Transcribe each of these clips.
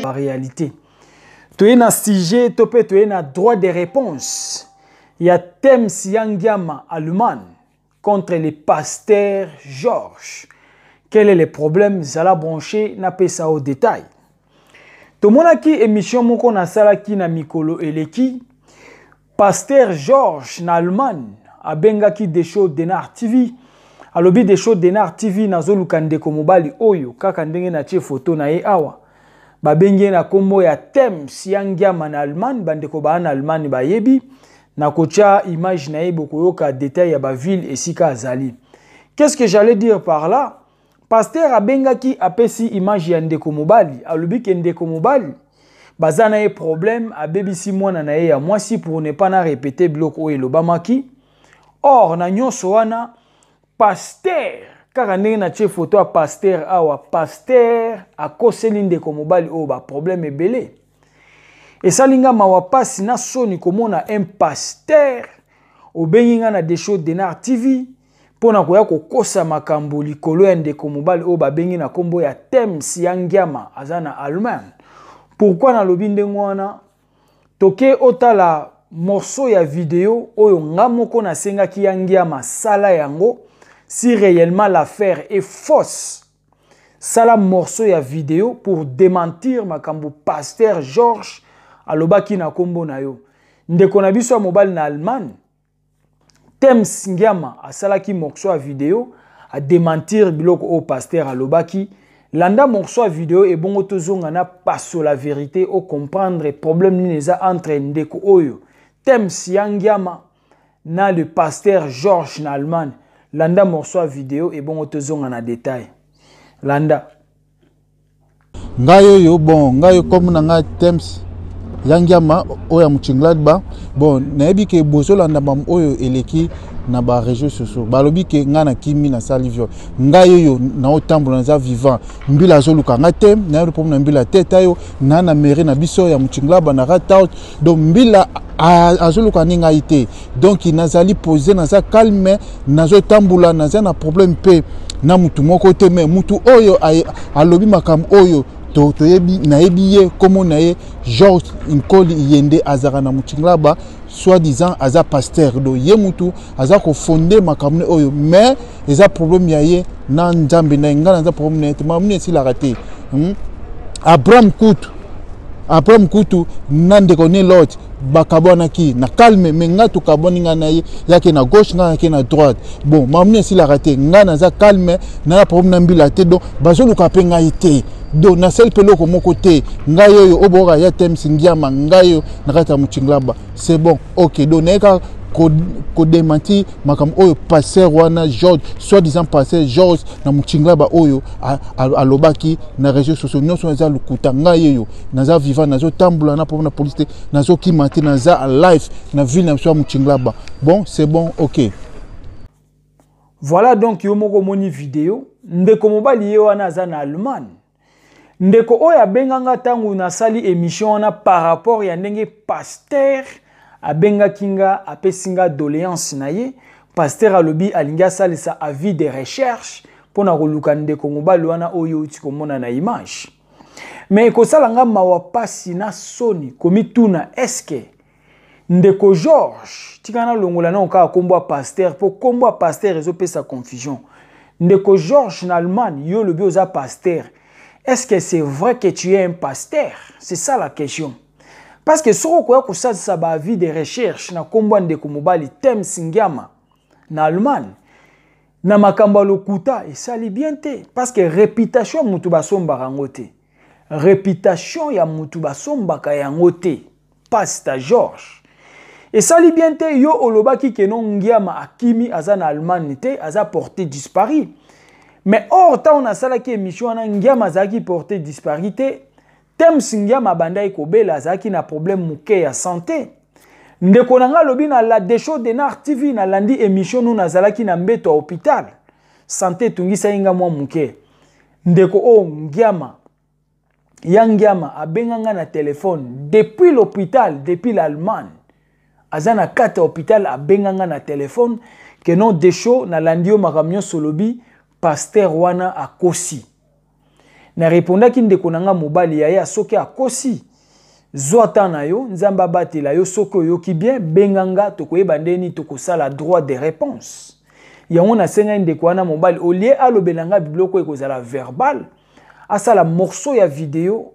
La réalité. Tu es un sujet, tu es un droit de réponse. Il y a thème Siangiama allemand contre le pasteur Georges. Quel est le problème? Zala branché, n'a pas ça au détail. Tout le monde a qui émission moko na sala ki na mikolo eleki. Pasteur Georges na Allemagne a benga ki des shows Denar TV. A lobby des shows Denar TV na zolu kandeko mobali oyo kaka ndenge na tie photo na ye awa. Ba bengi na kombo ya thème Siangiama na Allemagne bandeko ba na Allemagne ba yebi na kocha image na ye bokoyoka détail ya ba ville esika azali. Qu'est-ce que j'allais dire par là? Pasteur abenga ki apesi image ya ndeko mobali, alobi ke ndeko mobali bazana ye problème abebisi mwana na ye ya mwasi pour ne pas na répéter bloc o elobamaki. Or na nyonso wana pasteur kaka ndenge na tie photo ya pasteur awa pasteur akoseli ndeko mobali o ba problème ebele. Esalinga mawapasi na soni komona un pasteur obengi nga na des shows Denar TV pona koya kokosa makambo likolo ya ndeko mobali o babengi na kombo ya thème Siangiama azana Allemagne. Pourquoi na lobi ndenge wana toke otala morceau ya vidéo oyo nga moko na senga ki Yangiama sala yango si réellement l'affaire est fausse. Sala morceau ya vidéo pour démentir makambo pasteur Georges alobaki na kombo na yo. Ndeko na biso ya mobali na Allemagne thème Siangiama asalaki morceau à vidéo à démentir biloko au pasteur alobaki landa morceau à vidéo et bon tozonga na passo la vérité au comprendre problème ni neza entre ndeko oyo thème Siangiama na le pasteur Georges na Allemagne landa morceau à vidéo et bon tozonga na détail landa ngayo yo bon ngayo comme na nga thème Yangiama oya muchingladba bon nayebi ke bozolanda bam oyo eleki na ba régions sociaux balobi ke nga na kimi na salivio ngayo yo na otambola na za vivant mbila zoluka ngate na yo problème mbila teta yo na na mairie na biso ya muchinglaba na rata donc mbila azoluka ni ngaite donc nazali poser na za calme na zo tambola na za na problème pe na mutu moko te mais mutu oyo alobi makam oyo to yebi na yebi ye komo na ye Georges Nkoli yende azara na muchinglaba soi-disant aza pasteur do ye mutu aza ko fonder makamne oyo mais eza problème ya ye na nzambe na ngana za problème na mamne si la raté Abraham Kutu nande kone lot bakabona ki na calme mais nga to kaboni nga na ye yake na gauche nga yake na droite bon mamne si la raté ngana za calme na problème na mbila te do bazolu ka pe nga ite do na sel peloko moko te ngayo yo obora ya thème Siangiama ngayo na kata muchinglaba c'est bon OK do neka ko démenti makam oyo pasteur wana Georges soi-disant pasteur Georges na muchinglaba oyo alobaki na réseaux sociaux nyonso za lukuta ngayo yo naza vivant nazo tambula na pour na police nazo kimati naza live na ville na so muchinglaba bon c'est bon OK. Voilà donc yo moko moni vidéo ndeko mobali ye wana za na Allemagne. Ndeko oya benganga tangu na sali émission na par rapport ya ndenge pasteur abenga kinga apesinga doléance na ye pasteur alobi alinga salisa avis de recherche pona koluka ndeko mobali wana oyo tikomona na image mais ko salanga mawapasi na soni komituna eske ndeko Georges tikana longola na oka kombo pasteur po kombo pasteur ezopesa confusion ndeko Georges na Allemagne yo lobi oza pasteur. Est-ce que c'est vrai que tu es un pasteur? C'est ça la question. Parce que si on a ça ba vie de recherche na kombo ndeko mobali thème Siangiama na Allemagne na makamba lokuta et ça li bien te parce que réputation mutu basomba rangote. Réputation ya mutu basomba ka yangote. Pasteur Georges. Et ça li bien te yo olobaki ke non Ngiama akimi aza na Allemagne te aza porté disparu. Mais or, tant on a ça qui émission, on a Ngiama zaki porté disparité. Thème Siangiama bandai kobela zaki na problème mouke ya santé. Ndeko nanga lobi na la décho Denar TV na landi émission nous na zalaki na mbeto hôpital. Santé tungisa inga mwa mouke. Ndeko o Ngiama. Yangiama abenganga na téléphone depuis l'hôpital, depuis l'Allemagne. Azana kata hôpital abenganga na téléphone que non décho na landio makamyo solobi pasteur wana akosi. na répondaki ndeko nanga mobali ya soki akosi zwata na yo nzamba batela yo soki oyoki bien benganga tokoyeba ndeni tokosala droit de réponse yango na senga ndeko wana mobali olie alobelanga biloko ekozala verbal asala morceau ya vidéo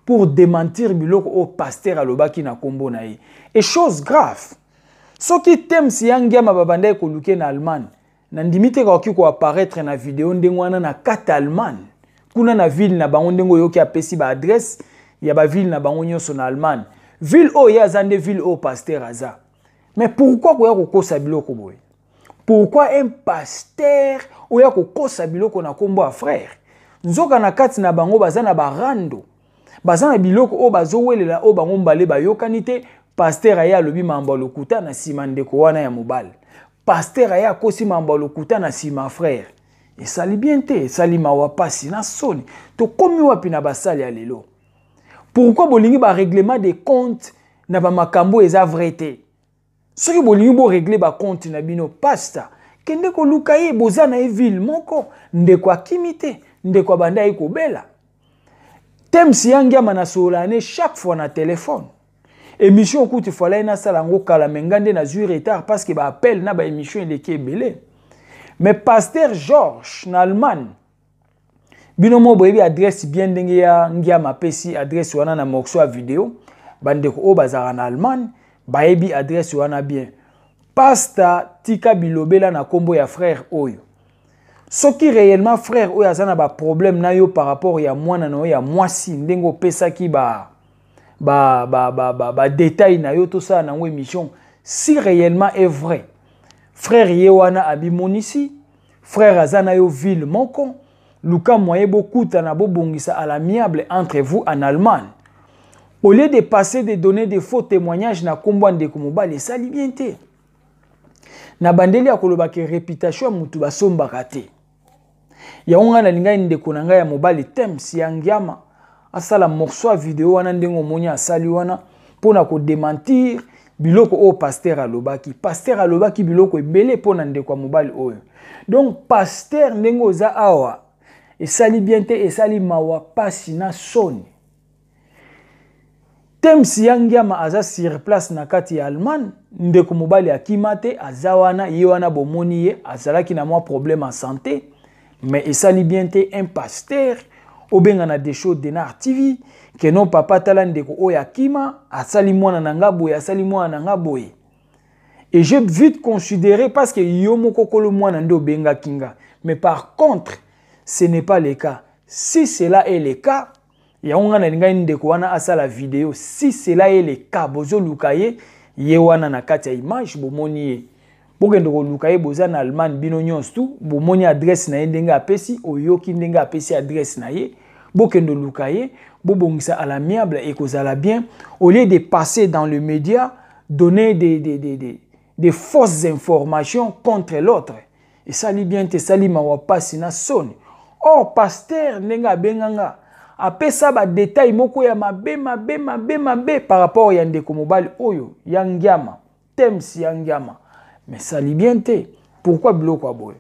pour démentir biloko au pasteur alobaki na kombo na ye et chose grave soki Tems Yangiama babanda ekoluke na Allemagne na ndimite kaoki ko apparaître na vidéo ndenge wana na kati Allemagne kuna na ville na bango ndenge yoki apesi ba adresse ya ba ville na bango nyonso na Allemagne ville o ya zande ville au pasteur aza mais pourquoi ko ya kokosa biloko boye pourquoi un pasteur o ya kokosa biloko na kombo a frère nzoka na kati na bango bazana barando bazana biloko o bazowelela o bango mbale bayokani te pasteur aya lobi mambo lokuta na sima ndeko wana ya mobile pasteur aya kosi mambo lokuta na sima frère et sali bien te sali mawapasi na soni to komi wapi na basali ya lelo pourquoi bolingi ba règlement des comptes na ba makambo eza vrai te soki bolingi bo régler ba compte na bino pasta kende ko lukaye bozana e ville moko ndeko akimite ndeko banda ekobela Tems Yangiama na solane chaque fois na téléphone émission kuti fallait na salango kala mengande na zu retard parce que ba appel na ba émission eleki belé mais pasteur Georges na Allemagne binomo boyebi adresse bien ndenge ya Ngiama pesi adresse wana na morceau à vidéo bandeko o bazara na Allemagne bayebi adresse wana bien pasta tika bilobela na kombo ya frère oyo soki réellement frère oyo azana ba problème na yo par rapport ya mwana na yo ya mwasi ndengo pesaki ba détail na yo to ça na émission si réellement est vrai frère yewana abimonisi frère azana yo ville moko luka moyen beaucoup na bobongisa à l'amiable entre vous en Allemagne au lieu de passer de donner des faux témoignages na kombo ndeko mobali sali bien te na bandeli akoloba ke réputation mutu basombaka te ya onga na linga ndeko na ngai ya mobali Tems Yangiama asala morceau à vidéo wana ndengo monya asali wana pona ko démentir biloko o pasteur alobaki biloko ebele pona ndeko ya mobali oyo donc pasteur ndengo za awa esali bien te esali mawa pasi na soni Tems Yangiama aza sur place na kati ya Allemagne ndeko mobali akimate azawana ye wana bomoni ye azalaki na mwa problème en santé mais esali bien te un pasteur obenga na des choses de Nar TV que non papa tala ndeko oya kima asali mwana na ngaboye asali mwana na ngaboye et j'ai vite considéré parce que yo moko kolo mwana ndo benga kinga mais par contre ce n'est pas le cas si cela est le cas ya onga na linga ndeko wana asala vidéo si cela est le cas bozo lukaye ye wana na kati ya image bomoni ye bokende ko lukaye boza na Allemagne bino nyonso tu bomoni adresse na ye ndenge apesi oyoki ndenge apesi adresse na ye bokende lukaye bobongisa à l'amiable et kozala bien au lieu de passer dans le média donner des fausses informations contre l'autre et sali bien te sali mawapasi na soni oh pasteur ndenge benganga apesa ba détail moko ya mabe par rapport ya ndeko mobali oyo Yangiama Tems Yangiama mais sali bien te pourquoi biloko aboye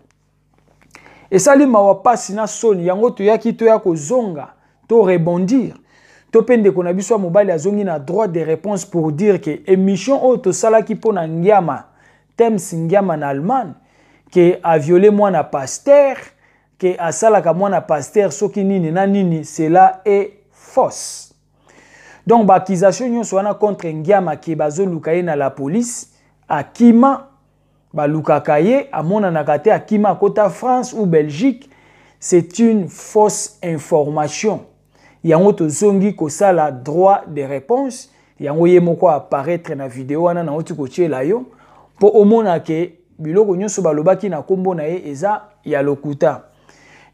et sali mawapasi na soni yango to yaki to ya kozonga to rebondir to pende kona biso mobali azongi na droit de réponse pour dire que émission o to salaki pona Ngiama Tems Ngiama na Allemagne que a violé mwana pasteur que a salaka mwana pasteur soki nini na nini cela est fausse donc ba accusation nyonso wana contre Ngiama ke bazo lukaye na la police akima ba lukakaye amona na kate akima kota France ou Belgique c'est une fausse information yango to zongi ko sala droit de réponse yango ye moko apparaître na vidéo wana na oti ko tiela yo po omona ke biloko nyonso balobaki na kombo na ye eza ya lokuta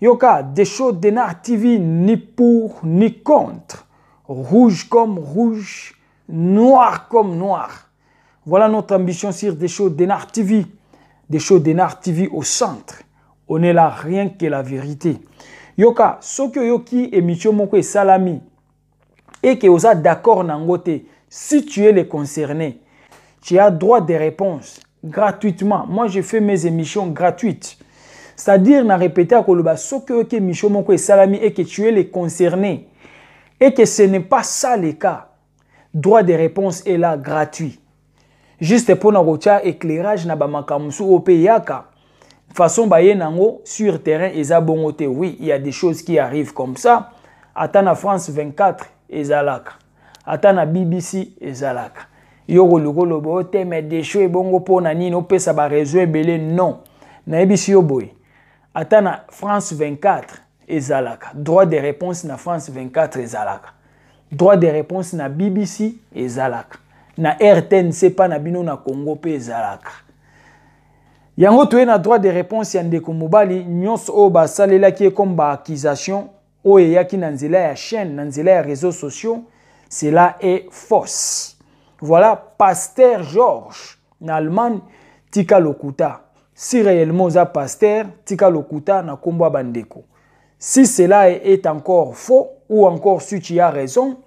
yoka des choses de Nar TV ni pour ni contre rouge comme rouge noir comme noir. Voilà notre ambition sur des choses de Nar TV. Des choses de Nar TV au centre. On est là rien que la vérité. Yoka, soko yoki émission moko et salami. Et que vous êtes d'accord nangote. Si tu es le concerné, tu as droit de réponse gratuitement. Moi, je fais mes émissions gratuites. C'est-à-dire, na répété à Koloba, ce que Micho Moko et Salami et que tu es les concernés. Et que ce n'est pas ça le cas. Droit de réponse est là, gratuit. Juste pour nous éclairage na bamakamusu au payaka. Façon baye nango sur terrain et bongote. Oui, il y a des choses qui arrivent comme ça. Attends na France 24 et Zalaka. Attends na BBC et Zalaka. Yo le bo te mais des choses bongo pour nani no pesa ba réseau belé non. Na ebisi yo boy. Attends na France 24 et Zalaka. Droit de réponse na France 24 et Zalaka. Droit de réponse na BBC et Zalaka. Na RTNC pas na bino na Congo pe Zalaka. Yango toye na droit de réponse ya ndeko mobali nyonso o ba salela ki comme ba accusation o ya ki na nzela ya chaîne na nzela ya réseaux sociaux, cela est fausse. Voilà Pasteur Georges na Allemagne tika lokuta. Si réellement ça pasteur tika lokuta na kombo bandeko. Si cela est encore faux ou encore si tu as raison,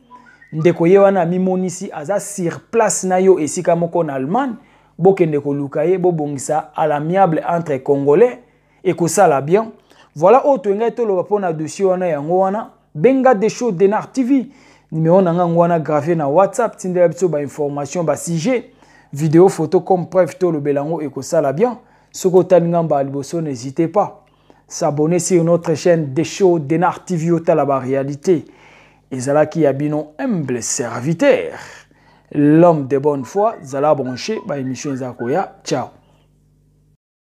ndeko ye wana mimonisi aza sur place na yo esika moko en Allemagne, bokende ko lukaye bo bongisa à l'amiable entre Congolais et ko sala bien. Voilà autre ngai to lo pona dossier wana yango wana benga des shows de Nar TV. Numéro nanga ngwana gravé na WhatsApp tindela biso ba information ba sujet, vidéo, photo comme preuve to lo belango et ko sala bien. Soko taningamba liboso n'hésitez pas. S'abonner sur notre chaîne des shows de Nar TV au la réalité. Et Zala qui a bien humble serviteur. L'homme de bonne foi, Zala branché, bah émission Zakoya. Ciao.